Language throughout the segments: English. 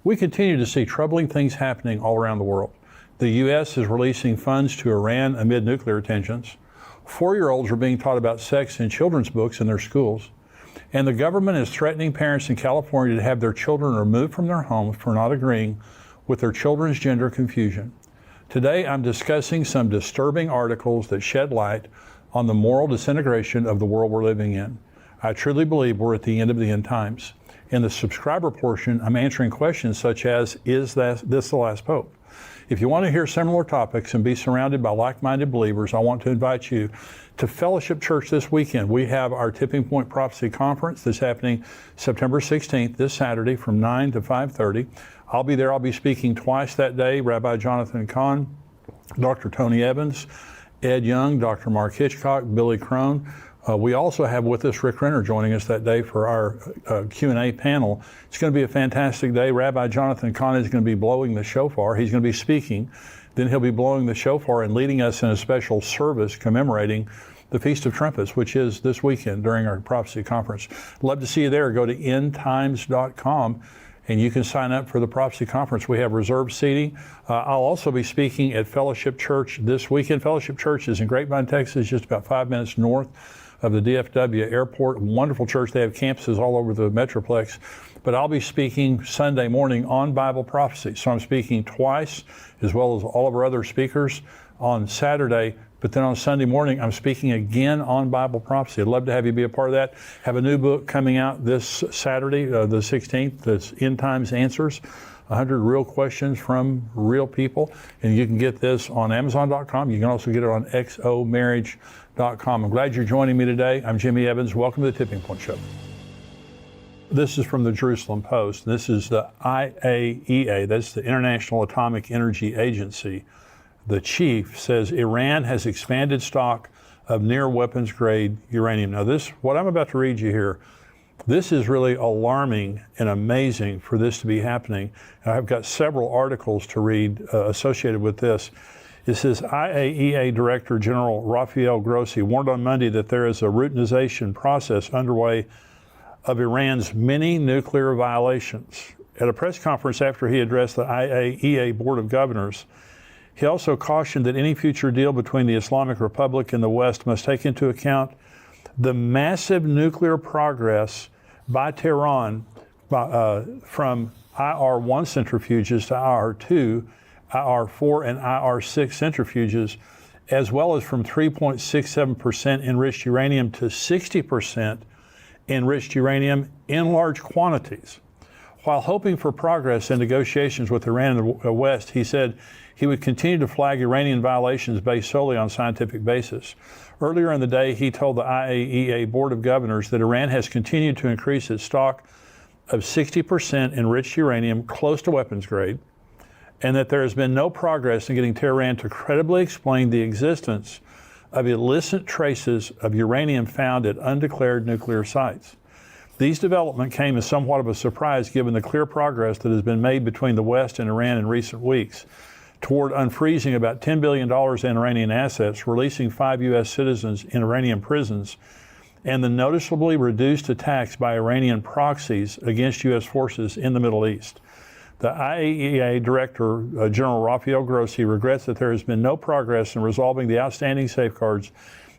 We continue to see troubling things happening all around the world. The U.S. is releasing funds to Iran amid nuclear tensions. 4-year-olds are being taught about sex in children's books in their schools. And the government is threatening parents in California to have their children removed from their homes for not agreeing with their children's gender confusion. Today, I'm discussing some disturbing articles that shed light on the moral disintegration of the world we're living in. I truly believe we're at the end of the end times. In the subscriber portion, I'm answering questions such as, is this the last pope? If you want to hear similar topics and be surrounded by like-minded believers, I want to invite you to Fellowship Church this weekend. We have our Tipping Point Prophecy Conference that's happening September 16th, this Saturday from 9 to 5:30. I'll be there. I'll be speaking twice that day. Rabbi Jonathan Kahn, Dr. Tony Evans, Ed Young, Dr. Mark Hitchcock, Billy Crone. We also have with us Rick Renner joining us that day for our Q&A panel. It's going to be a fantastic day. Rabbi Jonathan Kahn is going to be blowing the shofar. He's going to be speaking. Then he'll be blowing the shofar and leading us in a special service commemorating the Feast of Trumpets, which is this weekend during our prophecy conference. Love to see you there. Go to endtimes.com and you can sign up for the prophecy conference. We have reserved seating. I'll also be speaking at Fellowship Church this weekend. Fellowship Church is in Grapevine, Texas, just about 5 minutes north of the DFW airport. Wonderful church. They have campuses all over the Metroplex. But I'll be speaking Sunday morning on Bible prophecy. So I'm speaking twice, as well as all of our other speakers on Saturday. But then on Sunday morning, I'm speaking again on Bible prophecy. I'd love to have you be a part of that. Have a new book coming out this Saturday, the 16th, that's End Times Answers, 100 real questions from real people. And you can get this on Amazon.com. You can also get it on xomarriage.com. I'm glad you're joining me today. I'm Jimmy Evans. Welcome to the Tipping Point Show. This is from the Jerusalem Post. This is the IAEA, that's the International Atomic Energy Agency. The chief says Iran has expanded stock of near weapons grade uranium. Now what I'm about to read you here, this is really alarming and amazing for this to be happening. And I've got several articles to read associated with this. It says IAEA Director General Rafael Grossi warned on Monday that there is a routinization process underway of Iran's many nuclear violations. At a press conference after he addressed the IAEA Board of Governors, he also cautioned that any future deal between the Islamic Republic and the West must take into account the massive nuclear progress by Tehran from IR-1 centrifuges to IR-2, IR-4, and IR-6 centrifuges, as well as from 3.67% enriched uranium to 60% enriched uranium in large quantities. While hoping for progress in negotiations with Iran and the West, he said he would continue to flag Iranian violations based solely on scientific basis. Earlier in the day, he told the IAEA Board of Governors that Iran has continued to increase its stock of 60% enriched uranium close to weapons grade, and that there has been no progress in getting Tehran to credibly explain the existence of illicit traces of uranium found at undeclared nuclear sites. These developments came as somewhat of a surprise given the clear progress that has been made between the West and Iran in recent weeks toward unfreezing about $10 billion in Iranian assets, releasing 5 U.S. citizens in Iranian prisons, and the noticeably reduced attacks by Iranian proxies against U.S. forces in the Middle East. The IAEA Director, General Rafael Grossi, regrets that there has been no progress in resolving the outstanding safeguards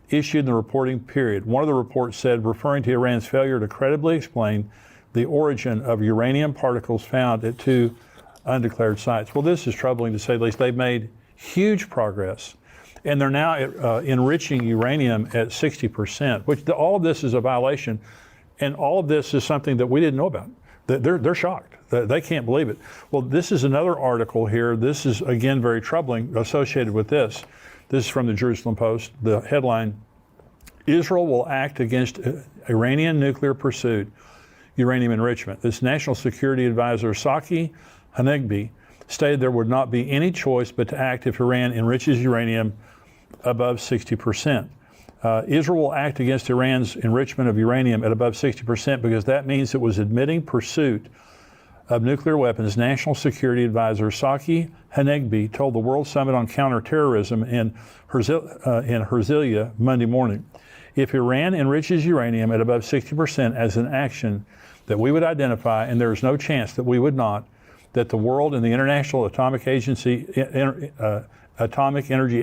issued in the reporting period. One of the reports said, referring to Iran's failure to credibly explain the origin of uranium particles found at 2 undeclared sites. Well, this is troubling to say the least. They've made huge progress, and they're now enriching uranium at 60%, which all of this is a violation, and all of this is something that we didn't know about. They're shocked. They can't believe it. Well, this is another article here. This is, again, very troubling associated with this. This is from the Jerusalem Post. The headline, Israel will act against Iranian nuclear pursuit, uranium enrichment. This National Security Advisor, Saki Hanegbi, stated there would not be any choice but to act if Iran enriches uranium above 60%. Israel will act against Iran's enrichment of uranium at above 60% because that means it was admitting pursuit of nuclear weapons. National Security Advisor Saki Hanegbi told the World Summit on Counterterrorism in Herzliya Monday morning. If Iran enriches uranium at above 60% as an action that we would identify, and there is no chance that we would not, that the world and the International Atomic Energy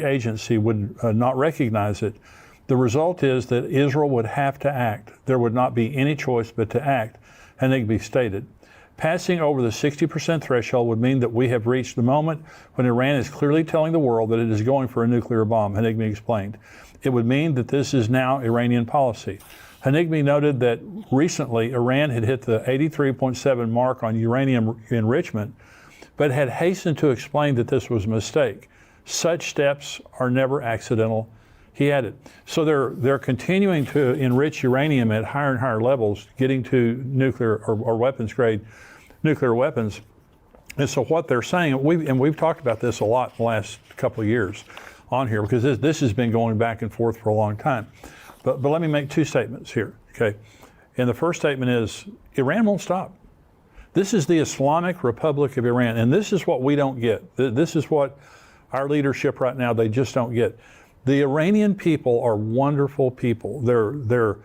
Agency would not recognize it. The result is that Israel would have to act. There would not be any choice but to act, Hanigby stated. Passing over the 60% threshold would mean that we have reached the moment when Iran is clearly telling the world that it is going for a nuclear bomb, Hanigby explained. It would mean that this is now Iranian policy. Hanigby noted that recently Iran had hit the 83.7 mark on uranium enrichment, but had hastened to explain that this was a mistake. Such steps are never accidental, he added. So they're continuing to enrich uranium at higher and higher levels, getting to nuclear or weapons grade nuclear weapons. And so what they're saying, we've talked about this a lot in the last couple of years on here, because this has been going back and forth for a long time. But let me make two statements here, okay? And the first statement is, Iran won't stop. This is the Islamic Republic of Iran, and this is what we don't get. This is what our leadership right now, they just don't get. The Iranian people are wonderful people. They're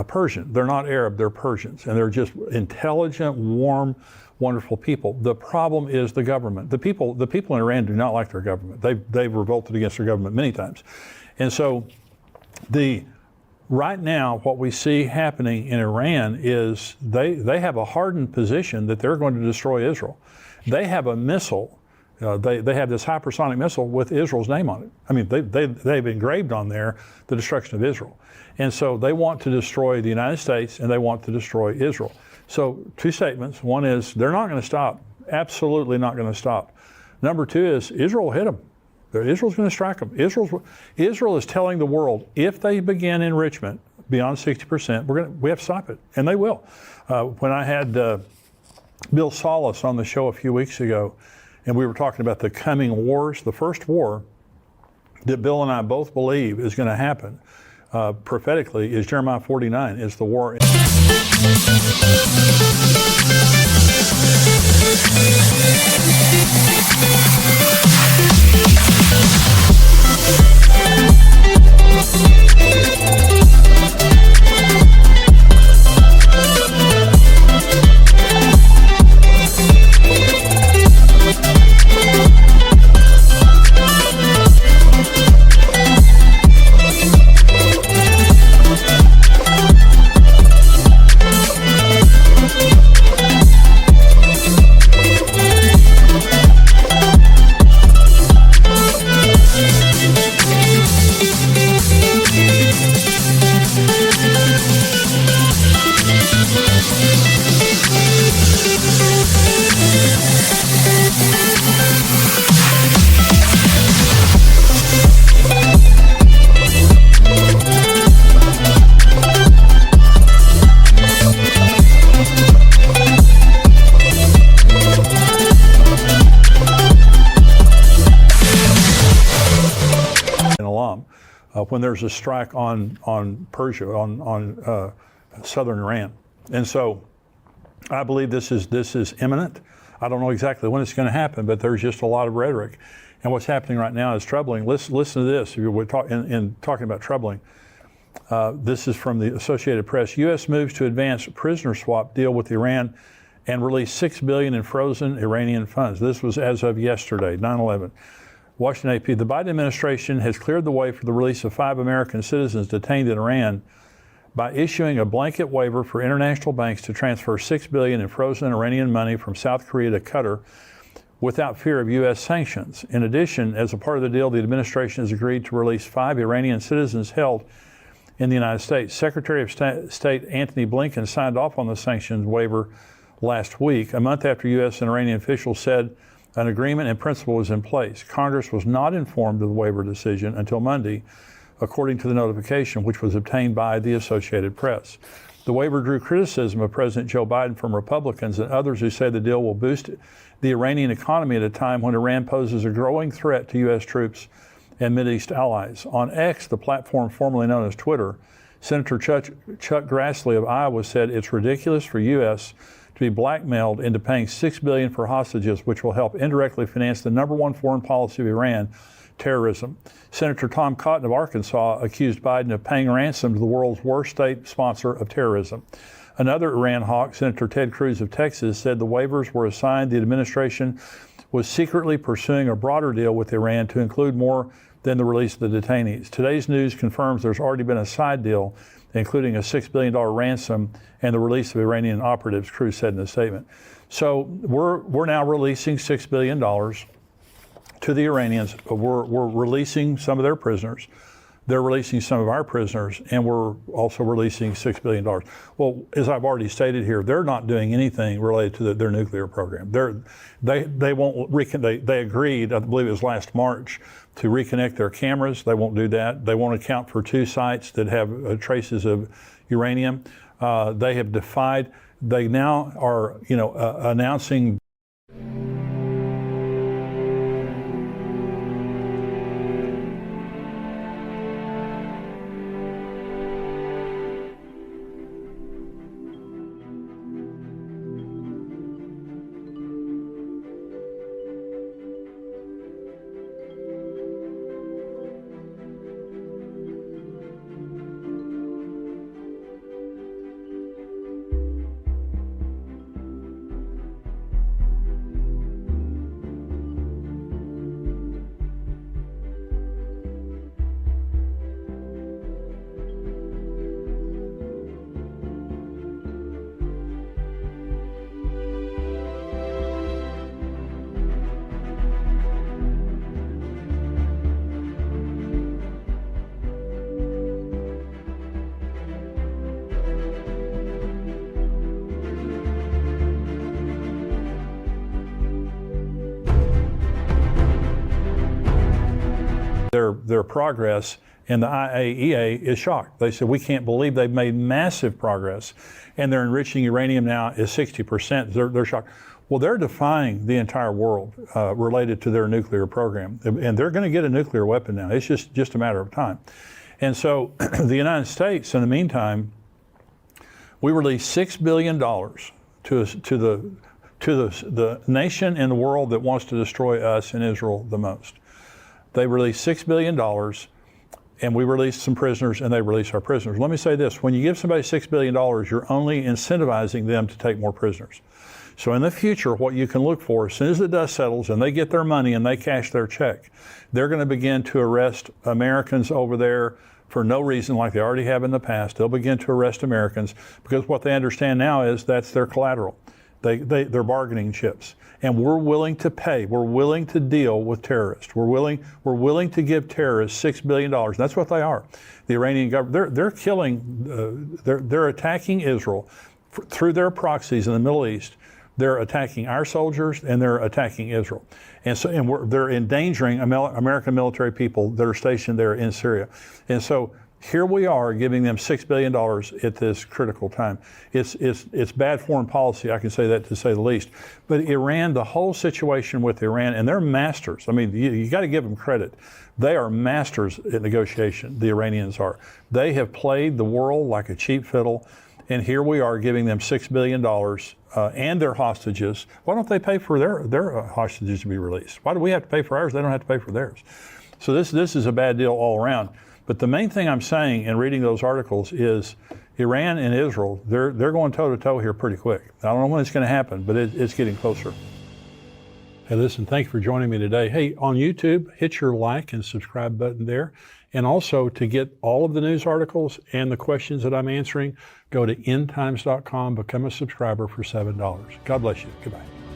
Persian. They're not Arab, they're Persians. And they're just intelligent, warm, wonderful people. The problem is the government. The people in Iran do not like their government. They've revolted against their government many times. And so right now, what we see happening in Iran is they have a hardened position that they're going to destroy Israel. They have a missile. They have this hypersonic missile with Israel's name on it. I mean, they've engraved on there the destruction of Israel. And so they want to destroy the United States and they want to destroy Israel. So two statements. One is they're not going to stop. Absolutely not going to stop. Number two is Israel will hit them. Israel's going to strike them. Israel is telling the world, if they begin enrichment beyond 60%, we have to stop it, and they will. When I had Bill Salas on the show a few weeks ago, and we were talking about the coming wars, the first war that Bill and I both believe is going to happen prophetically is Jeremiah 49, is the war. When there's a strike on Persia, on southern Iran. And so I believe this is imminent. I don't know exactly when it's going to happen, but there's just a lot of rhetoric. And what's happening right now is troubling. Listen to this. We're talking about troubling. This is from the Associated Press. U.S. moves to advance prisoner swap deal with Iran and release $6 billion in frozen Iranian funds. This was as of yesterday, 9/11. Washington AP, the Biden administration has cleared the way for the release of 5 American citizens detained in Iran by issuing a blanket waiver for international banks to transfer $6 billion in frozen Iranian money from South Korea to Qatar without fear of U.S. sanctions. In addition, as a part of the deal, the administration has agreed to release 5 Iranian citizens held in the United States. Secretary of State Antony Blinken signed off on the sanctions waiver last week, a month after U.S. and Iranian officials said an agreement in principle was in place. Congress was not informed of the waiver decision until Monday, according to the notification, which was obtained by the Associated Press. The waiver drew criticism of President Joe Biden from Republicans and others who say the deal will boost the Iranian economy at a time when Iran poses a growing threat to U.S. troops and Mideast allies. On X, the platform formerly known as Twitter, Senator Chuck Grassley of Iowa said it's ridiculous for U.S. to be blackmailed into paying $6 billion for hostages, which will help indirectly finance the #1 foreign policy of Iran, terrorism. Senator Tom Cotton of Arkansas accused Biden of paying ransom to the world's worst state sponsor of terrorism. Another Iran hawk, Senator Ted Cruz of Texas, said the waivers were a sign the administration was secretly pursuing a broader deal with Iran to include more than the release of the detainees. Today's news confirms there's already been a side deal, including a $6 billion ransom and the release of Iranian operatives, Cruz said in a statement. So we're now releasing $6 billion to the Iranians. We're releasing some of their prisoners. They're releasing some of our prisoners, and we're also releasing $6 billion. Well, as I've already stated here, they're not doing anything related to their nuclear program. They won't they agreed, I believe it was last March, to reconnect their cameras. They won't do that. They won't account for 2 sites that have traces of uranium. They have defied. They now are, announcing. Their progress, and the IAEA is shocked. They said, we can't believe they've made massive progress, and they're enriching uranium now is 60%. They're shocked. Well, they're defying the entire world related to their nuclear program, and they're going to get a nuclear weapon now. It's just a matter of time. And so the United States, in the meantime, we released $6 billion to the nation in the world that wants to destroy us and Israel the most. They released $6 billion, and we released some prisoners, and they released our prisoners. Let me say this. When you give somebody $6 billion, you're only incentivizing them to take more prisoners. So in the future, what you can look for, as soon as the dust settles and they get their money and they cash their check, they're going to begin to arrest Americans over there for no reason, like they already have in the past. They'll begin to arrest Americans because what they understand now is that's their collateral. They're bargaining chips. And we're willing to pay. We're willing to deal with terrorists. We're willing to give terrorists $6 billion. That's what they are. The Iranian government, they're killing, they're attacking Israel through their proxies in the Middle East. They're attacking our soldiers, and they're attacking Israel. And so, they're endangering American military people that are stationed there in Syria. And so here we are giving them $6 billion at this critical time. It's bad foreign policy, I can say that to say the least. But Iran, the whole situation with Iran, and they're masters. I mean, you got to give them credit. They are masters at negotiation, the Iranians are. They have played the world like a cheap fiddle, and here we are giving them $6 billion and their hostages. Why don't they pay for their hostages to be released? Why do we have to pay for ours? They don't have to pay for theirs. So this is a bad deal all around. But the main thing I'm saying in reading those articles is Iran and Israel, they're going toe-to-toe here pretty quick. I don't know when it's going to happen, but it's getting closer. Hey, listen, thank you for joining me today. Hey, on YouTube, hit your like and subscribe button there. And also, to get all of the news articles and the questions that I'm answering, go to endtimes.com, become a subscriber for $7. God bless you. Goodbye.